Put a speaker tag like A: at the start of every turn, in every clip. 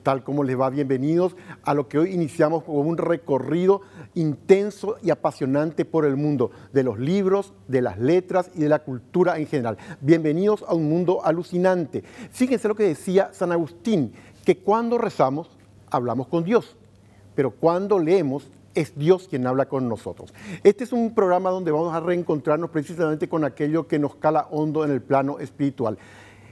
A: tal como les va? Bienvenidos a lo que hoy iniciamos como un recorrido intenso y apasionante por el mundo de los libros, de las letras y de la cultura en general. Bienvenidos a un mundo alucinante. Fíjense lo que decía San Agustín, que cuando rezamos, hablamos con Dios, pero cuando leemos, es Dios quien habla con nosotros. Este es un programa donde vamos a reencontrarnos precisamente con aquello que nos cala hondo en el plano espiritual.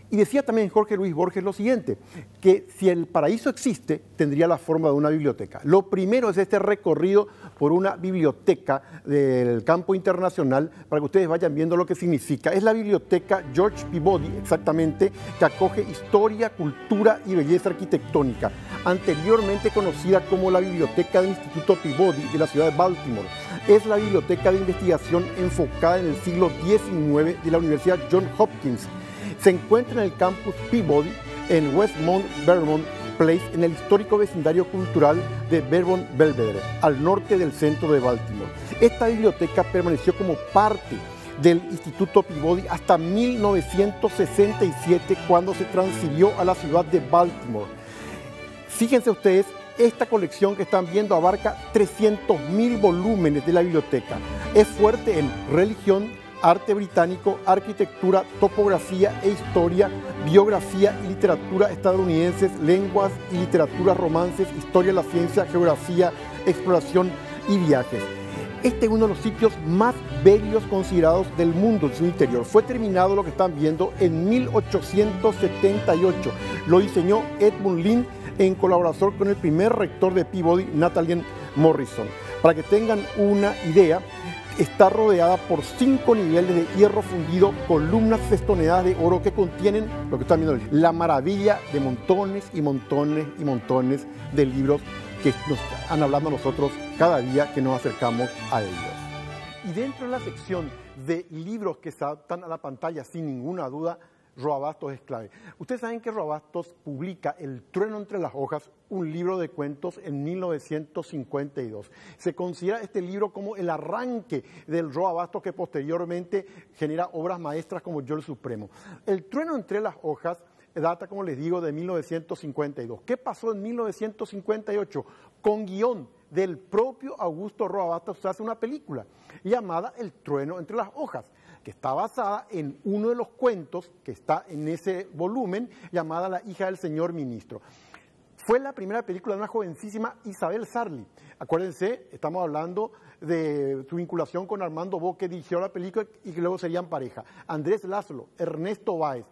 A: Y decía también Jorge Luis Borges lo siguiente, que si el paraíso existe, tendría la forma de una biblioteca. Lo primero es este recorrido por una biblioteca del campo internacional, para que ustedes vayan viendo lo que significa. Es la biblioteca George Peabody, exactamente, que acoge historia, cultura y belleza arquitectónica, anteriormente conocida como la Biblioteca del Instituto Peabody de la ciudad de Baltimore. Es la biblioteca de investigación enfocada en el siglo XIX de la Universidad Johns Hopkins. Se encuentra en el campus Peabody en Westmont, Vermont Place, en el histórico vecindario cultural de Vermont Belvedere, al norte del centro de Baltimore. Esta biblioteca permaneció como parte del Instituto Peabody hasta 1967, cuando se transfirió a la ciudad de Baltimore. Fíjense ustedes, esta colección que están viendo abarca 300.000 volúmenes de la biblioteca. Es fuerte en religión, arte británico, arquitectura, topografía e historia, biografía y literatura estadounidenses, lenguas y literatura, romances, historia de la ciencia, geografía, exploración y viajes. Este es uno de los sitios más bellos considerados del mundo en su interior. Fue terminado, lo que están viendo, en 1878. Lo diseñó Edmund Lynn en colaboración con el primer rector de Peabody, Nathaniel Morrison. Para que tengan una idea, está rodeada por 5 niveles de hierro fundido, columnas festoneadas de oro que contienen, lo que están viendo, la maravilla de montones y montones y montones de libros que nos han hablado a nosotros cada día que nos acercamos a ellos. Y dentro de la sección de libros que se adaptan a la pantalla, sin ninguna duda, Roa Bastos es clave. Ustedes saben que Roa Bastos publica El trueno entre las hojas, un libro de cuentos en 1952. Se considera este libro como el arranque del Roa Bastos, que posteriormente genera obras maestras como Yo el Supremo. El trueno entre las hojas data, como les digo, de 1952. ¿Qué pasó en 1958? Con guión del propio Augusto Roa Bastos se hace una película llamada El trueno entre las hojas, que está basada en uno de los cuentos que está en ese volumen, llamada La hija del señor ministro. Fue la primera película de una jovencísima Isabel Sarli. Acuérdense, estamos hablando de su vinculación con Armando Bo, que dirigió la película y que luego serían pareja. Andrés Laszlo, Ernesto Báez.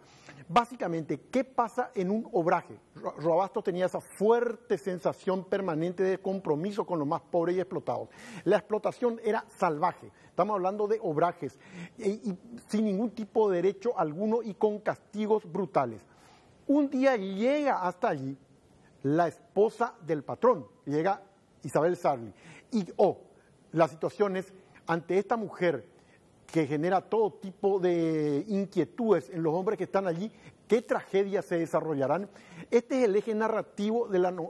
A: Básicamente, ¿qué pasa en un obraje? Roa Bastos tenía esa fuerte sensación permanente de compromiso con los más pobres y explotados. La explotación era salvaje. Estamos hablando de obrajes y sin ningún tipo de derecho alguno y con castigos brutales. Un día llega hasta allí la esposa del patrón, llega Isabel Sarli. Y la situación es, ante esta mujer que genera todo tipo de inquietudes en los hombres que están allí, ¿qué tragedias se desarrollarán? Este es el eje narrativo del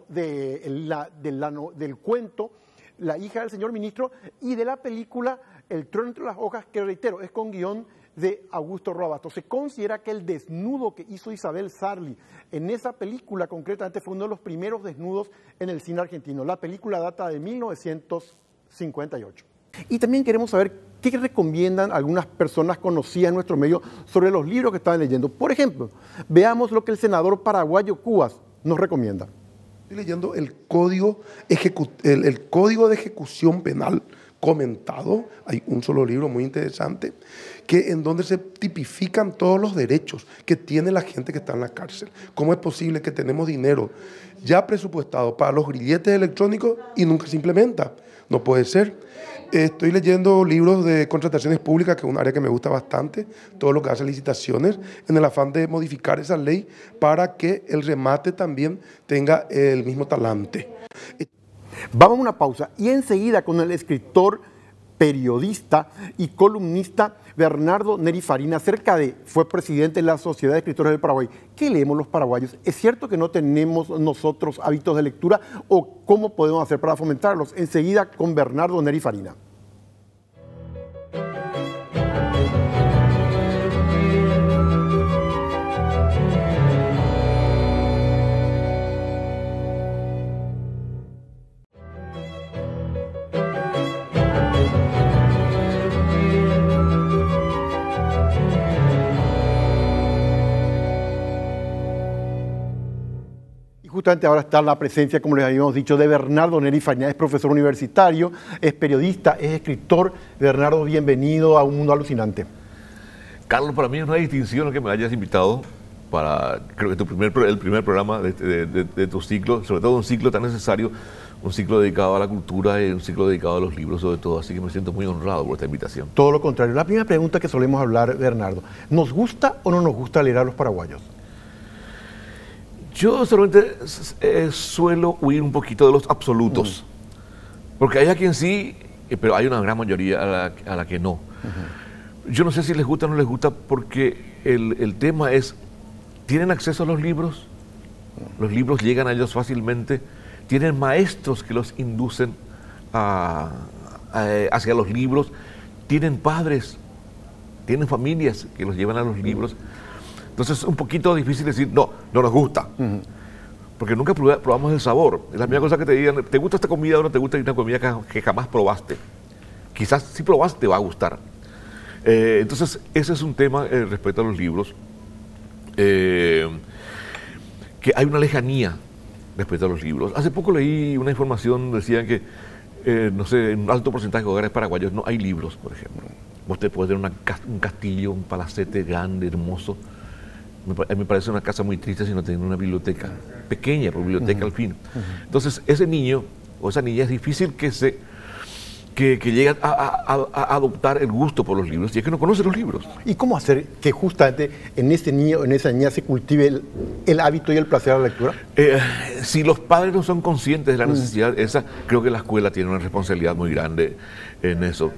A: cuento La hija del señor ministro y de la película El trueno entre las hojas, que reitero, es con guión de Augusto Roa Bastos. Se considera que el desnudo que hizo Isabel Sarli en esa película concretamente fue uno de los primeros desnudos en el cine argentino. La película data de 1958. Y también queremos saber qué recomiendan algunas personas conocidas en nuestro medio sobre los libros que están leyendo. Por ejemplo, veamos lo que el senador paraguayo Cubas nos recomienda.
B: Estoy leyendo el Código de Ejecución Penal comentado. Hay un solo libro muy interesante en donde se tipifican todos los derechos que tiene la gente que está en la cárcel. ¿Cómo es posible que tenemos dinero ya presupuestado para los grilletes electrónicos y nunca se implementa? No puede ser. Estoy leyendo libros de contrataciones públicas, que es un área que me gusta bastante, todo lo que hace licitaciones, en el afán de modificar esa ley para que el remate también tenga el mismo talante.
A: Vamos a una pausa y enseguida con el escritor, periodista y columnista Bernardo Neri Farina, fue presidente de la Sociedad de Escritores del Paraguay. ¿Qué leemos los paraguayos? ¿Es cierto que no tenemos nosotros hábitos de lectura o cómo podemos hacer para fomentarlos? Enseguida con Bernardo Neri Farina. justamente ahora está la presencia, como les habíamos dicho, de Bernardo Neri Farías, es profesor universitario, es periodista, es escritor. Bernardo, bienvenido a Un Mundo Alucinante.
C: Carlos, para mí es una distinción que me hayas invitado para, creo que el primer programa de tu ciclo, sobre todo un ciclo tan necesario, un ciclo dedicado a la cultura y un ciclo dedicado a los libros sobre todo, así que me siento muy honrado por esta invitación.
A: Todo lo contrario. La primera pregunta que solemos hablar, Bernardo, ¿nos gusta o no nos gusta leer a los paraguayos?
C: Yo solamente suelo huir un poquito de los absolutos, porque hay a quien sí, pero hay una gran mayoría a la que no. Yo no sé si les gusta o no les gusta, porque el tema es, ¿tienen acceso a los libros? Los libros llegan a ellos fácilmente. Tienen maestros que los inducen hacia los libros. Tienen padres, tienen familias que los llevan a los libros. Entonces es un poquito difícil decir, no nos gusta. Porque nunca probamos el sabor. Es la misma cosa que te digan, ¿te gusta esta comida o no te gusta una comida que jamás probaste? Quizás si probaste te va a gustar. Entonces ese es un tema respecto a los libros. Que hay una lejanía respecto a los libros. Hace poco leí una información, decían que, no sé, en un alto porcentaje de hogares paraguayos no hay libros, por ejemplo. Vos te puedes tener un castillo, un palacete grande, hermoso. Me parece una casa muy triste si no tiene una biblioteca pequeña, pero biblioteca al fin. Entonces, ese niño o esa niña es difícil que llegue a adoptar el gusto por los libros, y es que no conoce los libros.
A: ¿Y cómo hacer que justamente en ese niño o en esa niña se cultive el hábito y el placer a la lectura?
C: Si los padres no son conscientes de la necesidad esa, creo que la escuela tiene una responsabilidad muy grande en eso.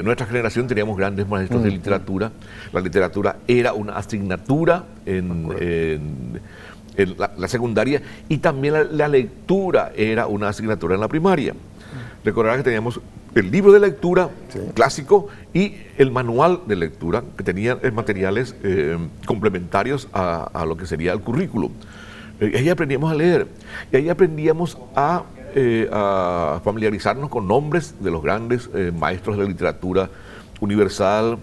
C: Nuestra generación teníamos grandes maestros de literatura. La literatura era una asignatura en la secundaria, y también la lectura era una asignatura en la primaria. Recordarás que teníamos el libro de lectura clásico y el manual de lectura, que tenían materiales complementarios a lo que sería el currículum. Y ahí aprendíamos a leer, y ahí aprendíamos a familiarizarnos con nombres de los grandes maestros de la literatura universal,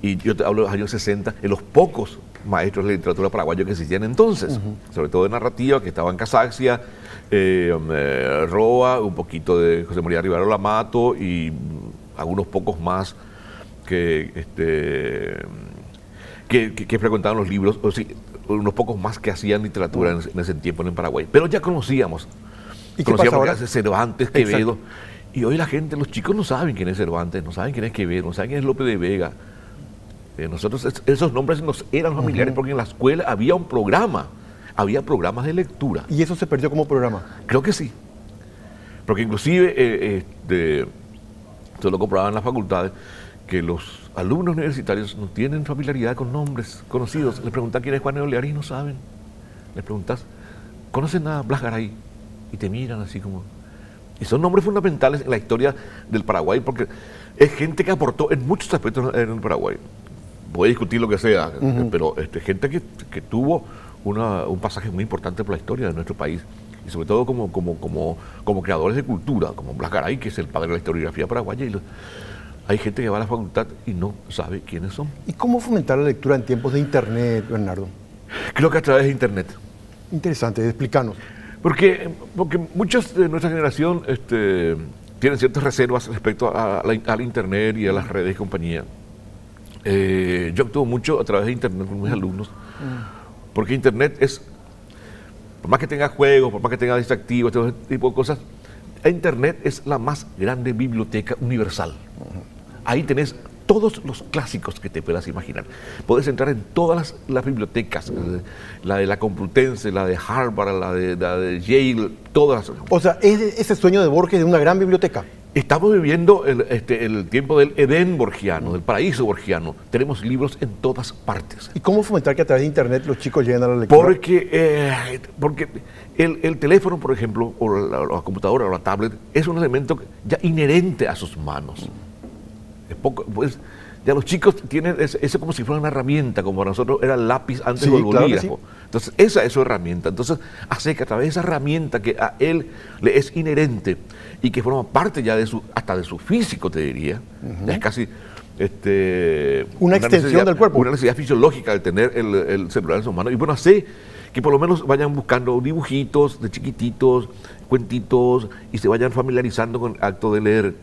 C: y yo te hablo de los años 60, de los pocos maestros de literatura paraguaya que existían entonces, sobre todo de narrativa, que estaban Casaxia, Roa, un poquito de José María Rivero Lamato y algunos pocos más que frecuentaban los libros, o sí, unos pocos más que hacían literatura en ese tiempo en Paraguay. Pero ya conocíamos.
A: ¿Y qué pasa ahora?
C: Cervantes, Quevedo. Y hoy la gente, los chicos no saben quién es Cervantes, no saben quién es Quevedo, no saben quién es Lope de Vega. Nosotros esos nombres nos eran familiares porque en la escuela había un programa, había programas de lectura.
A: ¿Y eso se perdió como programa?
C: Creo que sí. Porque inclusive, esto lo comprobaban en las facultades, que los alumnos universitarios no tienen familiaridad con nombres conocidos. Les preguntan quién es Juan Eolear y no saben. Les preguntas, ¿conocen a Blas Garay? Y te miran así como... Y son nombres fundamentales en la historia del Paraguay, porque es gente que aportó en muchos aspectos en el Paraguay. Voy a discutir lo que sea, pero gente que tuvo un pasaje muy importante por la historia de nuestro país, y sobre todo como creadores de cultura, como Blas Garay, que es el padre de la historiografía paraguaya. Y hay gente que va a la facultad y no sabe quiénes son.
A: ¿Y cómo fomentar la lectura en tiempos de Internet, Bernardo?
C: Creo que a través de Internet.
A: Interesante, explícanos.
C: Porque muchos de nuestra generación tienen ciertas reservas respecto al Internet y a las redes y compañía. Yo actúo mucho a través de Internet con mis alumnos, porque Internet es, por más que tenga juegos, por más que tenga distractivos, todo ese tipo de cosas, Internet es la más grande biblioteca universal. Ahí tenés todos los clásicos que te puedas imaginar. Puedes entrar en todas las bibliotecas, la de la Complutense, la de Harvard, la de Yale, todas las...
A: O sea, es ese sueño de Borges de una gran biblioteca.
C: Estamos viviendo el tiempo del Edén borgiano, del paraíso borgiano. Tenemos libros en todas partes.
A: ¿Y cómo fomentar que a través de Internet los chicos lleguen a la lectura?
C: Porque el teléfono, por ejemplo, o la computadora o la tablet, es un elemento ya inherente a sus manos. Pues, ya los chicos tienen eso como si fuera una herramienta, como para nosotros era el lápiz antes del bolígrafo. Sí. Entonces, esa es su herramienta. Entonces, hace que a través de esa herramienta que a él le es inherente y que forma parte ya hasta de su físico, te diría, ya es casi
A: una extensión del cuerpo.
C: Una necesidad fisiológica de tener el celular en sus manos. Y bueno, hace que por lo menos vayan buscando dibujitos de chiquititos, cuentitos, y se vayan familiarizando con el acto de leer.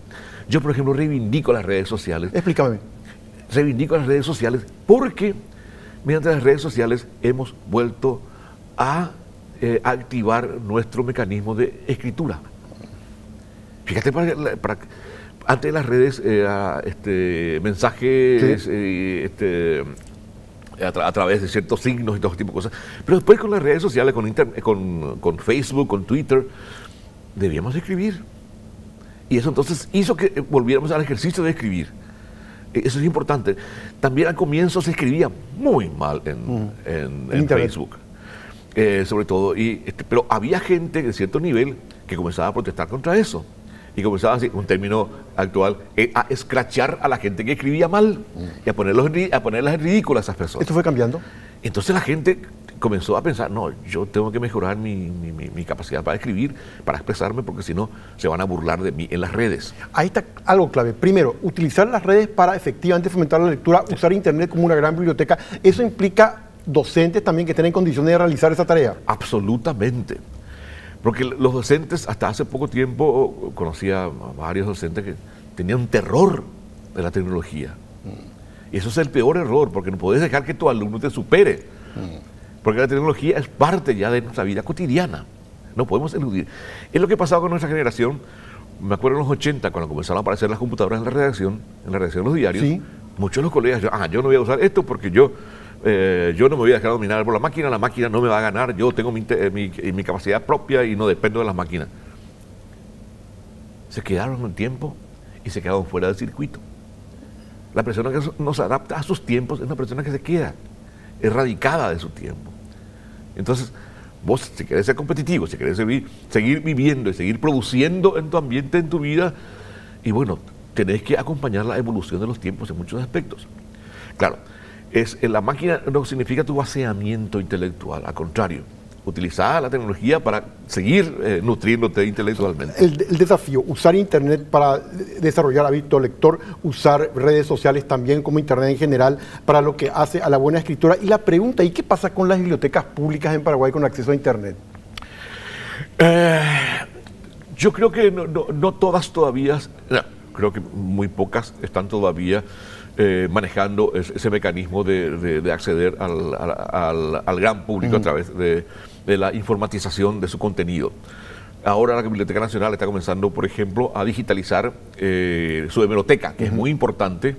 C: Yo, por ejemplo, reivindico las redes sociales.
A: Explícame.
C: Reivindico las redes sociales porque mediante las redes sociales hemos vuelto a activar nuestro mecanismo de escritura. Fíjate, antes de las redes, mensajes a través de ciertos signos y todo tipo de cosas, pero después con las redes sociales, con internet, con Facebook, con Twitter, debíamos escribir. Y eso entonces hizo que volviéramos al ejercicio de escribir. Eso es importante. También al comienzo se escribía muy mal en Facebook, sobre todo. Pero había gente de cierto nivel que comenzaba a protestar contra eso. Y comenzaba así, un término actual, a escrachar a la gente que escribía mal y a ponerlas en ridículo a esas personas.
A: ¿Esto fue cambiando?
C: Entonces la gente comenzó a pensar, no, yo tengo que mejorar mi capacidad para escribir, para expresarme, porque si no, se van a burlar de mí en las redes.
A: Ahí está algo clave. Primero, utilizar las redes para efectivamente fomentar la lectura, usar Internet como una gran biblioteca. ¿Eso implica docentes también que estén en condiciones de realizar esa tarea? Absolutamente. Porque los docentes, hasta hace poco tiempo, conocía a varios docentes que tenían terror de la tecnología. Y eso es el peor error, porque no puedes dejar que tu alumno te supere. Porque la tecnología es parte ya de nuestra vida cotidiana. No podemos eludir. Es lo que pasaba con nuestra generación. Me acuerdo en los 80, cuando comenzaron a aparecer las computadoras en la redacción de los diarios, ¿sí? Muchos de los colegas, yo no voy a usar esto porque yo no me voy a dejar dominar por la máquina no me va a ganar, yo tengo mi capacidad propia y no dependo de las máquinas. Se quedaron en tiempo y se quedaron fuera del circuito. La persona que no se adapta a sus tiempos es una persona que se queda erradicada de su tiempo. Entonces, vos, si querés ser competitivo, si querés seguir viviendo y seguir produciendo en tu ambiente, en tu vida, y bueno, tenés que acompañar la evolución de los tiempos en muchos aspectos. Claro, la máquina no significa tu vaciamiento intelectual, al contrario, utilizar la tecnología para seguir nutriéndote intelectualmente. El desafío, usar Internet para desarrollar hábito lector, usar redes sociales también como Internet en general para lo que hace a la buena escritura. Y la pregunta, ¿y qué pasa con las bibliotecas públicas en Paraguay con acceso a Internet?
C: Yo creo que no todas todavía, creo que muy pocas están todavía manejando ese mecanismo de acceder al gran público a través de la informatización de su contenido. Ahora la Biblioteca Nacional está comenzando, por ejemplo, a digitalizar su hemeroteca, que es muy importante,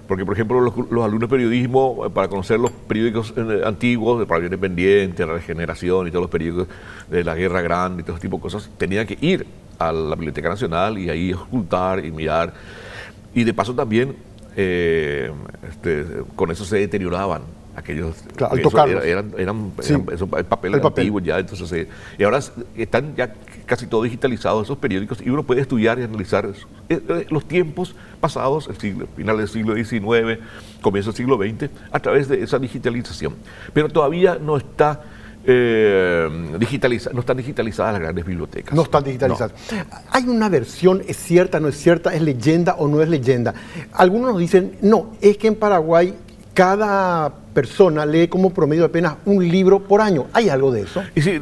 C: porque, por ejemplo, los alumnos de periodismo, para conocer los periódicos antiguos, de Paraguay Independiente, La Regeneración y todos los periódicos de la Guerra Grande y todo ese tipo de cosas, tenían que ir a la Biblioteca Nacional y ahí ocultar y mirar. Y de paso también, con eso se deterioraban aquellos,
A: claro, al tocarlos.
C: Eran papel antiguo ya, entonces y ahora están ya casi todos digitalizados esos periódicos y uno puede estudiar y analizar los tiempos pasados, final del siglo XIX, comienzo del siglo XX, a través de esa digitalización. Pero todavía no está no están digitalizadas las grandes bibliotecas.
A: No están digitalizadas. No. Hay una versión, ¿es cierta, no es cierta, es leyenda o no es leyenda? Algunos nos dicen, no, es que en Paraguay cada persona lee como promedio apenas un libro por año. ¿Hay algo de eso?
C: Y sí,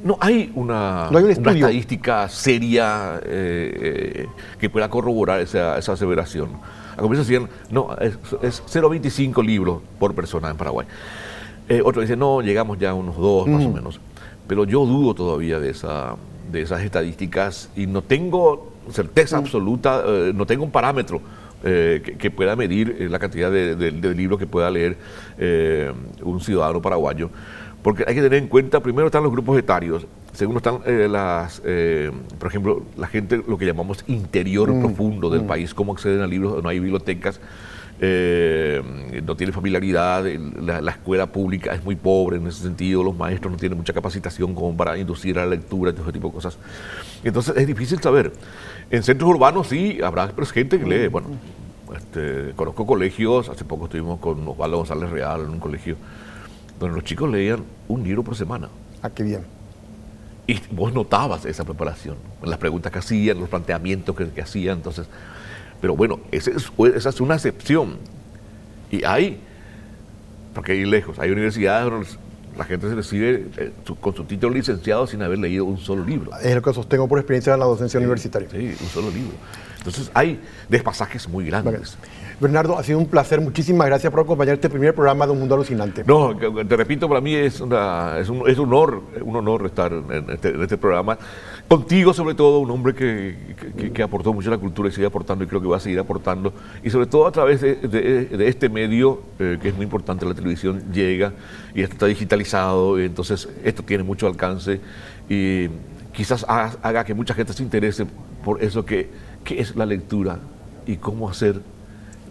C: no hay una estadística seria que pueda corroborar esa aseveración. A comienzo decían, no, es 0,25 libros por persona en Paraguay. Otros dicen, no, llegamos ya a unos 2 más o menos. Pero yo dudo todavía de esas estadísticas y no tengo certeza absoluta, no tengo un parámetro que pueda medir la cantidad de libros que pueda leer un ciudadano paraguayo. Porque hay que tener en cuenta, primero están los grupos etarios, segundo están por ejemplo, la gente, lo que llamamos interior profundo del país, cómo acceden a libros, no hay bibliotecas, no tiene familiaridad, la escuela pública es muy pobre en ese sentido, los maestros no tienen mucha capacitación como para inducir a la lectura y todo ese tipo de cosas. Entonces es difícil saber. En centros urbanos sí, habrá gente que lee. Bueno, conozco colegios, hace poco estuvimos con Osvaldo González Real en un colegio donde los chicos leían un libro por semana.
A: Ah, qué bien.
C: Y vos notabas esa preparación, en las preguntas que hacían, los planteamientos que hacían, entonces... Pero bueno, esa es una excepción. Y hay, porque hay lejos, hay universidades la gente se recibe con su título licenciado sin haber leído un solo libro.
A: Es lo que sostengo por experiencia en la docencia universitaria.
C: Sí, un solo libro. Entonces hay despasajes muy grandes.
A: Bernardo, ha sido un placer. Muchísimas gracias por acompañar este primer programa de Un Mundo Alucinante.
C: No, te repito, para mí es un honor estar en este programa. Contigo, sobre todo, un hombre que aportó mucho a la cultura y sigue aportando y creo que va a seguir aportando. Y sobre todo a través de este medio, que es muy importante, la televisión llega y esto está digitalizado, y entonces esto tiene mucho alcance y quizás haga que mucha gente se interese por eso que es la lectura y cómo hacer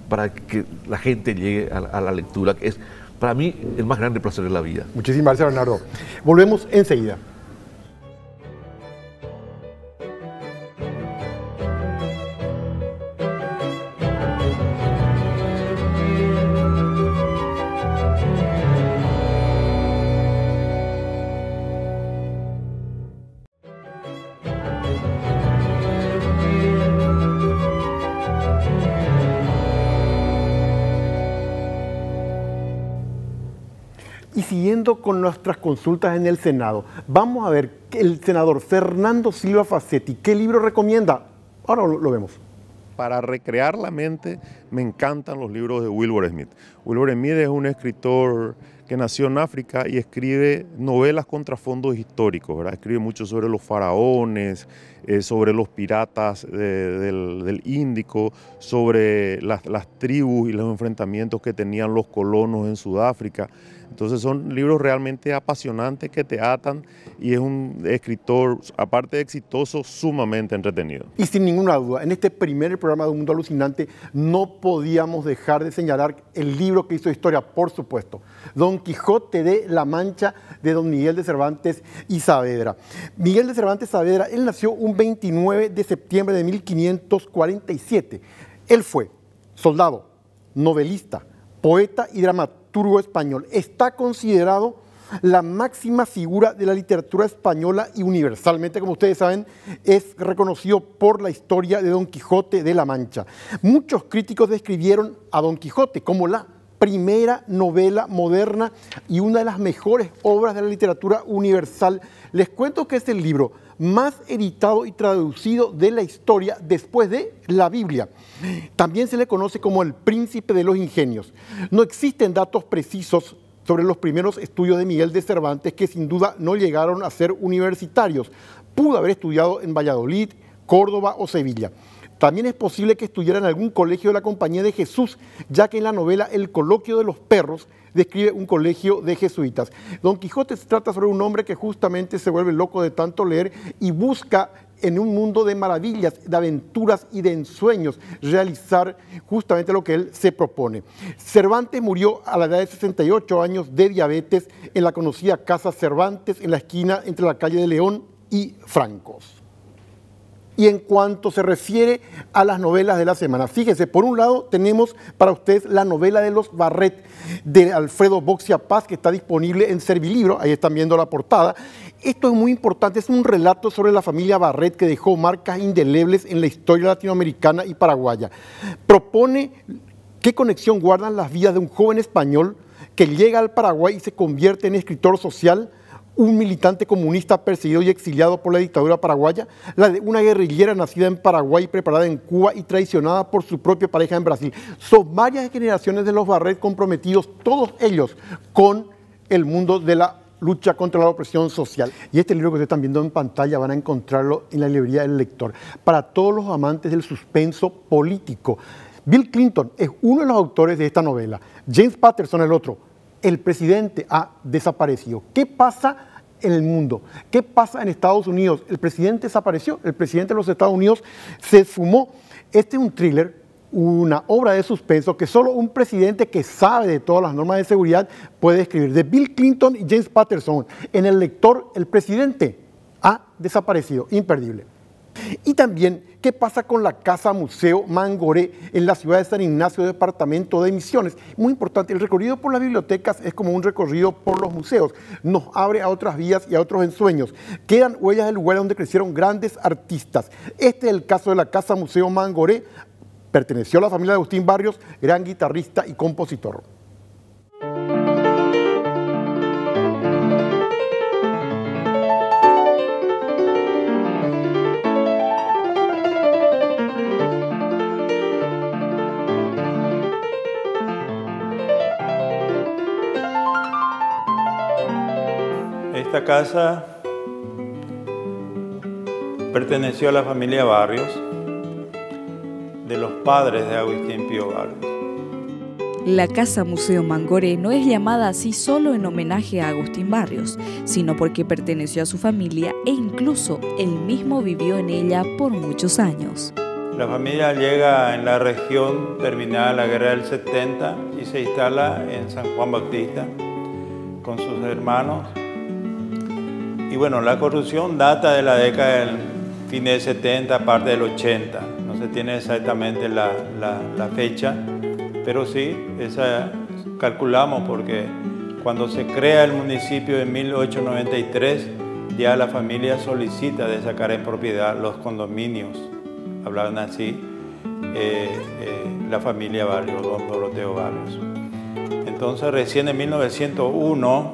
C: para que la gente llegue a la lectura, que es para mí el más grande placer de la vida.
A: Muchísimas gracias, Bernardo. Volvemos enseguida. Y siguiendo con nuestras consultas en el Senado, vamos a ver el senador Fernando Silva Facetti, ¿qué libro recomienda? Ahora lo vemos.
D: Para recrear la mente, me encantan los libros de Wilbur Smith. Wilbur Smith es un escritor que nació en África y escribe novelas con trasfondos históricos, ¿verdad? Escribe mucho sobre los faraones, sobre los piratas del Índico, sobre las tribus y los enfrentamientos que tenían los colonos en Sudáfrica. Entonces son libros realmente apasionantes que te atan y es un escritor, aparte de exitoso, sumamente entretenido.
A: Y sin ninguna duda, en este primer programa de Un Mundo Alucinante no podíamos dejar de señalar el libro que hizo historia, por supuesto, Don Quijote de la Mancha, de don Miguel de Cervantes y Saavedra. Miguel de Cervantes Saavedra, él nació un 29 de septiembre de 1547. Él fue soldado, novelista, poeta y dramaturgo español. Está considerado la máxima figura de la literatura española y universalmente, como ustedes saben, es reconocido por la historia de Don Quijote de la Mancha. Muchos críticos describieron a Don Quijote como la primera novela moderna y una de las mejores obras de la literatura universal. Les cuento que es el libro más editado y traducido de la historia después de la Biblia. También se le conoce como el príncipe de los ingenios. No existen datos precisos sobre los primeros estudios de Miguel de Cervantes, que sin duda no llegaron a ser universitarios. Pudo haber estudiado en Valladolid, Córdoba o Sevilla. También es posible que estudiara en algún colegio de la Compañía de Jesús, ya que en la novela El coloquio de los perros describe un colegio de jesuitas. Don Quijote se trata sobre un hombre que justamente se vuelve loco de tanto leer y busca en un mundo de maravillas, de aventuras y de ensueños realizar justamente lo que él se propone. Cervantes murió a la edad de 68 años de diabetes en la conocida Casa Cervantes, en la esquina entre la calle de León y Francos. Y en cuanto se refiere a las novelas de la semana, fíjense, por un lado tenemos para ustedes la novela de los Barret de Alfredo Boxia Paz, que está disponible en Servilibro, ahí están viendo la portada. Esto es muy importante, es un relato sobre la familia Barret que dejó marcas indelebles en la historia latinoamericana y paraguaya. Propone qué conexión guardan las vidas de un joven español que llega al Paraguay y se convierte en escritor social, un militante comunista perseguido y exiliado por la dictadura paraguaya, la de una guerrillera nacida en Paraguay, preparada en Cuba y traicionada por su propia pareja en Brasil. Son varias generaciones de los Barret comprometidos, todos ellos, con el mundo de la lucha contra la opresión social. Y este libro que ustedes están viendo en pantalla van a encontrarlo en la librería del lector. Para todos los amantes del suspenso político, Bill Clinton es uno de los autores de esta novela, James Patterson el otro. El presidente ha desaparecido. ¿Qué pasa en el mundo? ¿Qué pasa en Estados Unidos? El presidente desapareció, el presidente de los Estados Unidos se esfumó. Este es un thriller, una obra de suspenso que solo un presidente que sabe de todas las normas de seguridad puede escribir. De Bill Clinton y James Patterson. En el lector, el presidente ha desaparecido, imperdible. Y también, ¿qué pasa con la Casa Museo Mangoré en la ciudad de San Ignacio, departamento de Misiones? Muy importante, el recorrido por las bibliotecas es como un recorrido por los museos. Nos abre a otras vías y a otros ensueños. Quedan huellas del lugar donde crecieron grandes artistas. Este es el caso de la Casa Museo Mangoré. Perteneció a la familia de Agustín Barrios, gran guitarrista y compositor.
E: Esta casa perteneció a la familia Barrios, de los padres de Agustín Pío Barrios.
F: La Casa Museo Mangoré no es llamada así solo en homenaje a Agustín Barrios, sino porque perteneció a su familia e incluso él mismo vivió en ella por muchos años.
E: La familia llega en la región terminada la guerra del 70 y se instala en San Juan Bautista con sus hermanos. Y bueno, la construcción data de la década del fin del 70, parte del 80. No se tiene exactamente la fecha, pero sí, esa calculamos porque cuando se crea el municipio en 1893, ya la familia solicita de sacar en propiedad los condominios, hablaban así, la familia Barrios, don Doroteo Barrios. Entonces recién en 1901,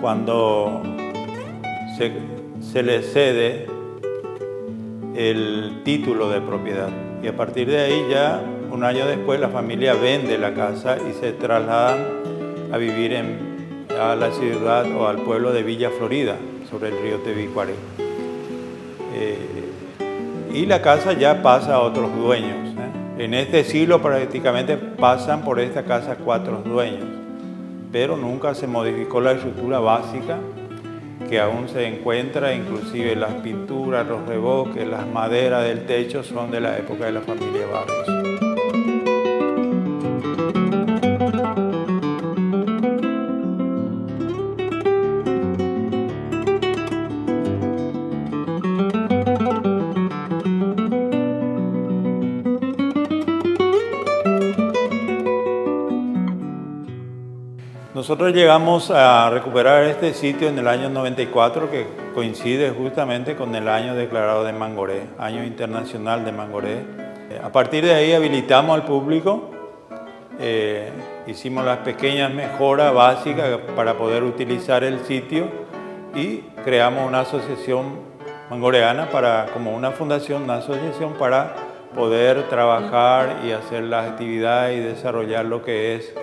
E: cuando se le cede el título de propiedad, y a partir de ahí ya un año después la familia vende la casa y se trasladan a vivir a la ciudad o al pueblo de Villa Florida, sobre el río Tebicuaré. Y la casa ya pasa a otros dueños. En este siglo prácticamente pasan por esta casa 4 dueños, pero nunca se modificó la estructura básica que aún se encuentra, inclusive las pinturas, los revoques, las maderas del techo son de la época de la familia Barrios. Nosotros llegamos a recuperar este sitio en el año 94, que coincide justamente con el año declarado de Mangoré, Año Internacional de Mangoré. A partir de ahí habilitamos al público, hicimos las pequeñas mejoras básicas para poder utilizar el sitio y creamos una asociación mangoreana como una fundación, una asociación para poder trabajar y hacer las actividades y desarrollar lo que es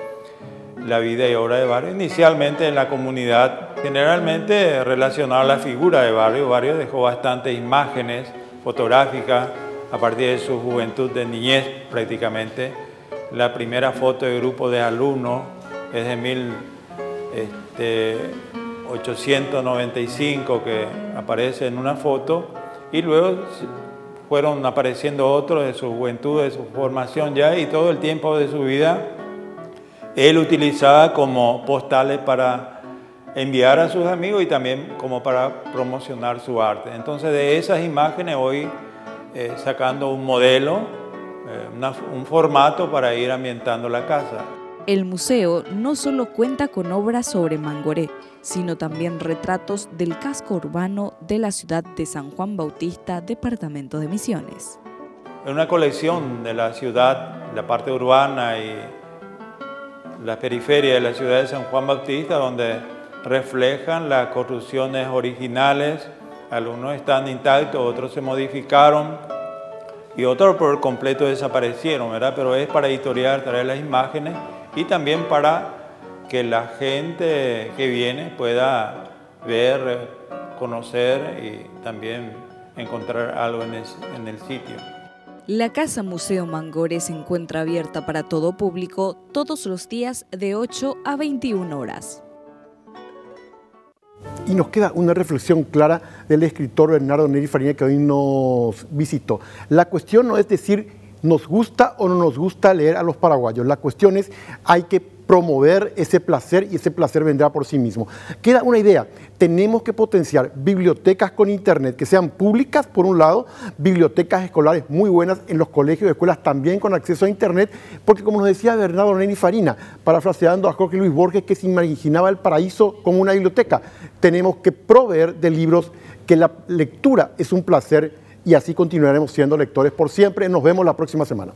E: la vida y obra de Barrios, inicialmente en la comunidad, generalmente relacionada a la figura de Barrios. Barrios dejó bastantes imágenes fotográficas a partir de su juventud, de niñez prácticamente. La primera foto de grupo de alumnos es de 1895, que aparece en una foto, y luego fueron apareciendo otros de su juventud, de su formación ya, y todo el tiempo de su vida él utilizaba como postales para enviar a sus amigos y también como para promocionar su arte. Entonces, de esas imágenes hoy sacando un modelo, un formato para ir ambientando la casa.
F: El museo no solo cuenta con obras sobre Mangoré, sino también retratos del casco urbano de la ciudad de San Juan Bautista, departamento de Misiones.
E: Es una colección de la ciudad, la parte urbana y la periferia de la ciudad de San Juan Bautista, donde reflejan las construcciones originales. Algunos están intactos, otros se modificaron y otros por completo desaparecieron, ¿verdad? Pero es para historiar, traer las imágenes y también para que la gente que viene pueda ver, conocer y también encontrar algo en el sitio.
F: La Casa Museo Mangoré se encuentra abierta para todo público todos los días de 8 a 21 horas.
A: Y nos queda una reflexión clara del escritor Bernardo Neri Farina, que hoy nos visitó. La cuestión no es decir nos gusta o no nos gusta leer a los paraguayos. La cuestión es hay que promover ese placer y ese placer vendrá por sí mismo. Queda una idea, tenemos que potenciar bibliotecas con internet que sean públicas por un lado, bibliotecas escolares muy buenas en los colegios y escuelas también con acceso a internet, porque como nos decía Bernardo Neri Farina, parafraseando a Jorge Luis Borges, que se imaginaba el paraíso como una biblioteca, tenemos que proveer de libros, que la lectura es un placer y así continuaremos siendo lectores por siempre. Nos vemos la próxima semana.